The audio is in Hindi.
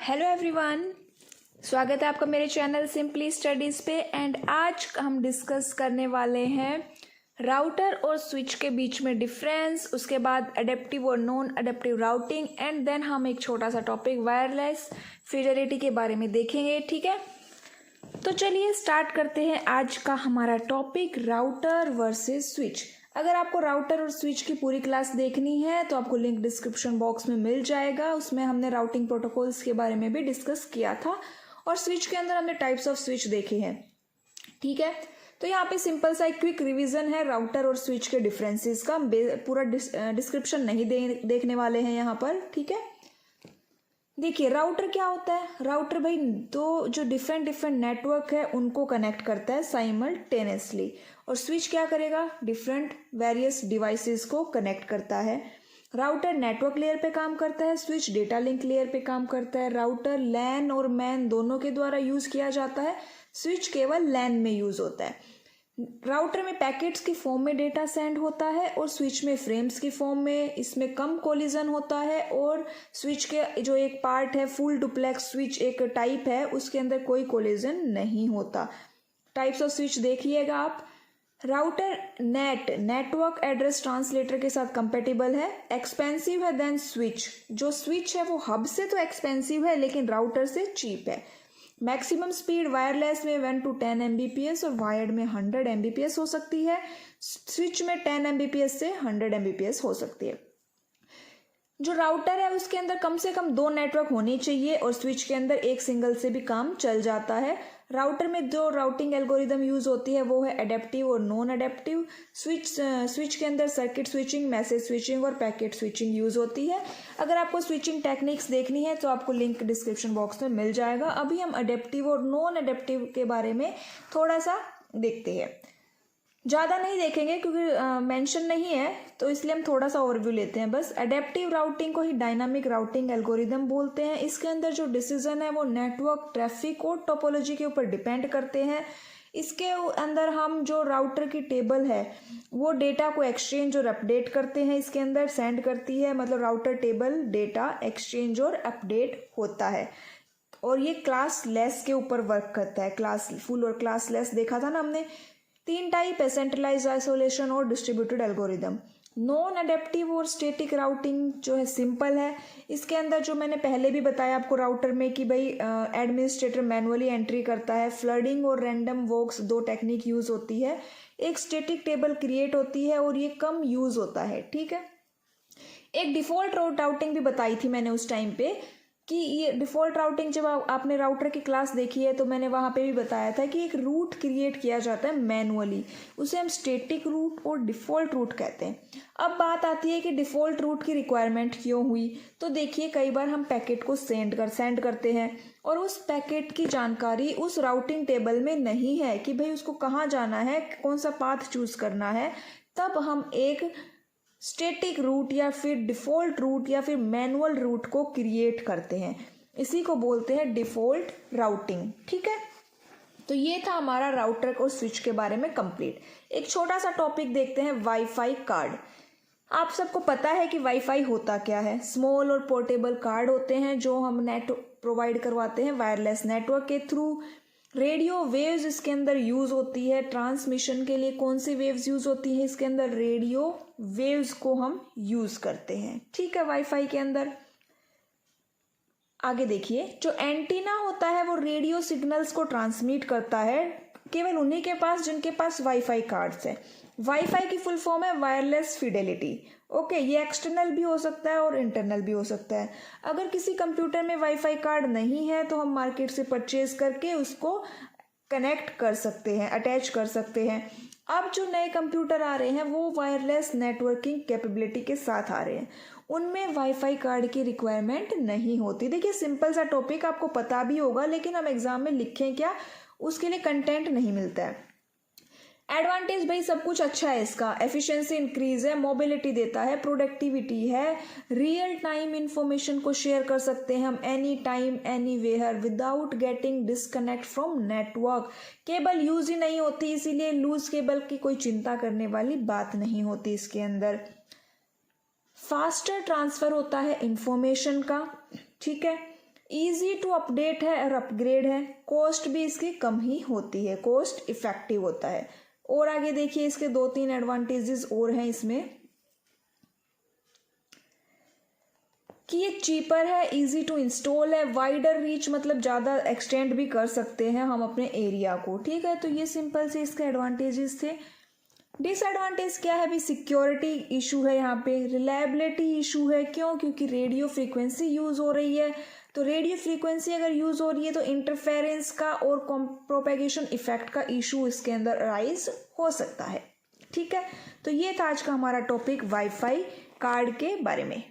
हेलो एवरीवन, स्वागत है आपका मेरे चैनल सिंपली स्टडीज़ पे। एंड आज हम डिस्कस करने वाले हैं राउटर और स्विच के बीच में डिफरेंस, उसके बाद अडेप्टिव और non adaptive routing, and then हम एक छोटा सा टॉपिक वायरलेस फिडेलिटी के बारे में देखेंगे। ठीक है, तो चलिए स्टार्ट करते हैं आज का हमारा टॉपिक, राउटर वर्सेस स्विच। अगर आपको राउटर और स्विच की पूरी क्लास देखनी है तो आपको लिंक डिस्क्रिप्शन बॉक्स में मिल जाएगा। उसमें हमने राउटिंग प्रोटोकॉल्स के बारे में भी डिस्कस किया था और स्विच के अंदर हमने टाइप्स ऑफ स्विच देखे हैं। ठीक है, तो यहाँ पे सिंपल सा एक क्विक रिवीजन है राउटर और स्विच के डिफरेंसेस का। पूरा डिस्क्रिप्शन नहीं देखने वाले हैं यहाँ पर। ठीक है, देखिए राउटर क्या होता है। राउटर भाई दो जो डिफरेंट नेटवर्क है उनको कनेक्ट करता है साइमल्टेनियसली, और स्विच क्या करेगा, डिफरेंट वेरियस डिवाइसेस को कनेक्ट करता है। राउटर नेटवर्क लेयर पे काम करता है, स्विच डेटा लिंक लेयर पे काम करता है। राउटर लैन और मैन दोनों के द्वारा यूज किया जाता है, स्विच केवल लैन में यूज होता है। राउटर में पैकेट्स की फॉर्म में डेटा सेंड होता है और स्विच में फ्रेम्स की फॉर्म में। इसमें कम कोलिजन होता है और स्विच के जो एक पार्ट है फुल डुप्लेक्स स्विच एक टाइप है, उसके अंदर कोई कोलिजन नहीं होता। टाइप्स ऑफ स्विच देखिएगा आप। राउटर नेटवर्क एड्रेस ट्रांसलेटर के साथ कंपेटिबल है, एक्सपेंसिव है देन स्विच। जो स्विच है वो हब से तो एक्सपेंसिव है लेकिन राउटर से चीप है। मैक्सिमम स्पीड वायरलेस में 1 to 10 Mbps और वायर्ड में 100 Mbps हो सकती है। स्विच में 10 Mbps से 100 Mbps हो सकती है। जो राउटर है उसके अंदर कम से कम 2 नेटवर्क होनी चाहिए और स्विच के अंदर एक सिंगल से भी काम चल जाता है। राउटर में जो राउटिंग एल्गोरिदम यूज होती है वो है अडेप्टिव और नॉन अडेप्टिव। स्विच के अंदर सर्किट स्विचिंग, मैसेज स्विचिंग और पैकेट स्विचिंग यूज होती है। अगर आपको स्विचिंग टेक्निक्स देखनी है तो आपको लिंक डिस्क्रिप्शन बॉक्स में मिल जाएगा। अभी हम अडेप्टिव और नॉन अडेप्टिव के बारे में थोड़ा सा देखते हैं। ज़्यादा नहीं देखेंगे क्योंकि मेंशन नहीं है, तो इसलिए हम थोड़ा सा ओवरव्यू लेते हैं बस। अडेप्टिव राउटिंग को ही डायनामिक राउटिंग एल्गोरिदम बोलते हैं। इसके अंदर जो डिसीजन है वो नेटवर्क ट्रैफिक और टोपोलॉजी के ऊपर डिपेंड करते हैं। इसके अंदर हम जो राउटर की टेबल है वो डेटा को एक्सचेंज और अपडेट करते हैं, इसके अंदर सेंड करती है। मतलब राउटर टेबल डेटा एक्सचेंज और अपडेट होता है और ये क्लास लेस के ऊपर वर्क करता है। क्लास फुल और क्लास लेस देखा था ना हमने। 3 टाइप है, सेंट्रलाइज, आइसोलेशन और डिस्ट्रीब्यूटेड एल्गोरिदम। नॉन अडेप्टिव और स्टैटिक राउटिंग जो है सिंपल है। इसके अंदर जो मैंने पहले भी बताया आपको राउटर में कि भाई एडमिनिस्ट्रेटर मैनुअली एंट्री करता है। फ्लडिंग और रैंडम वॉक्स 2 टेक्निक यूज होती है। एक स्टैटिक टेबल क्रिएट होती है और ये कम यूज होता है। ठीक है, एक डिफॉल्ट राउटिंग भी बताई थी मैंने उस टाइम पे कि ये डिफ़ॉल्ट राउटिंग, जब आपने राउटर की क्लास देखी है तो मैंने वहाँ पे भी बताया था कि एक रूट क्रिएट किया जाता है मैनुअली, उसे हम स्टैटिक रूट और डिफ़ॉल्ट रूट कहते हैं। अब बात आती है कि डिफ़ॉल्ट रूट की रिक्वायरमेंट क्यों हुई। तो देखिए कई बार हम पैकेट को सेंड करते हैं और उस पैकेट की जानकारी उस राउटिंग टेबल में नहीं है कि भाई उसको कहाँ जाना है, कौन सा पाथ चूज करना है। तब हम एक स्टैटिक रूट या फिर डिफ़ॉल्ट रूट या फिर मैनुअल रूट को क्रिएट करते हैं, इसी को बोलते हैं डिफ़ॉल्ट राउटिंग। ठीक है, तो ये था हमारा राउटर और स्विच के बारे में कंप्लीट। एक छोटा सा टॉपिक देखते हैं, वाईफाई कार्ड। आप सबको पता है कि वाईफाई होता क्या है। स्मॉल और पोर्टेबल कार्ड होते हैं जो हम नेट प्रोवाइड करवाते हैं वायरलेस नेटवर्क के थ्रू। रेडियो वेव्स इसके अंदर यूज होती है ट्रांसमिशन के लिए। कौन सी वेव्स यूज होती है इसके अंदर, रेडियो वेव्स को हम यूज करते हैं। ठीक है, वाईफाई के अंदर आगे देखिए, जो एंटीना होता है वो रेडियो सिग्नल्स को ट्रांसमिट करता है केवल उन्हीं के पास जिनके पास वाईफाई कार्ड्स है। वाईफाई की फुल फॉर्म है वायरलेस फिडेलिटी। ओके, ये एक्सटर्नल भी हो सकता है और इंटरनल भी हो सकता है। अगर किसी कंप्यूटर में वाईफाई कार्ड नहीं है तो हम मार्केट से परचेज करके उसको कनेक्ट कर सकते हैं, अटैच कर सकते हैं। अब जो नए कंप्यूटर आ रहे हैं वो वायरलेस नेटवर्किंग कैपेबिलिटी के साथ आ रहे हैं, उनमें वाईफाई कार्ड की रिक्वायरमेंट नहीं होती। देखिए सिंपल सा टॉपिक, आपको पता भी होगा लेकिन हम एग्जाम में लिखें क्या, उसके लिए कंटेंट नहीं मिलता है। एडवांटेज भाई सब कुछ अच्छा है इसका, एफिशिएंसी इंक्रीज है, मोबिलिटी देता है, प्रोडक्टिविटी है, रियल टाइम इंफॉर्मेशन को शेयर कर सकते हैं हम any time anywhere without getting disconnect from network. Cable use ही नहीं होती, इसीलिए लूज केबल की कोई चिंता करने वाली बात नहीं होती इसके अंदर। फास्टर ट्रांसफर होता है इंफॉर्मेशन का। ठीक है, ईजी टू अपडेट है और अपग्रेड है, कॉस्ट भी इसकी कम ही होती है, कॉस्ट इफेक्टिव होता है। और आगे देखिए इसके 2-3 एडवांटेजेस और हैं इसमें कि ये चीपर है, इजी टू इंस्टॉल है, वाइडर रीच मतलब ज़्यादा एक्सटेंड भी कर सकते हैं हम अपने एरिया को। ठीक है, तो ये सिंपल से इसके एडवांटेजेस थे। डिसएडवांटेज क्या है? भी सिक्योरिटी इशू है, यहाँ पे रिलायबिलिटी इशू है। क्यों? क्योंकि रेडियो फ्रीक्वेंसी यूज़ हो रही है, तो रेडियो फ्रीक्वेंसी अगर यूज़ हो रही है तो इंटरफेरेंस का और प्रोपेगेशन इफेक्ट का इशू इसके अंदर राइज हो सकता है। ठीक है, तो ये था आज का हमारा टॉपिक वाईफाई कार्ड के बारे में।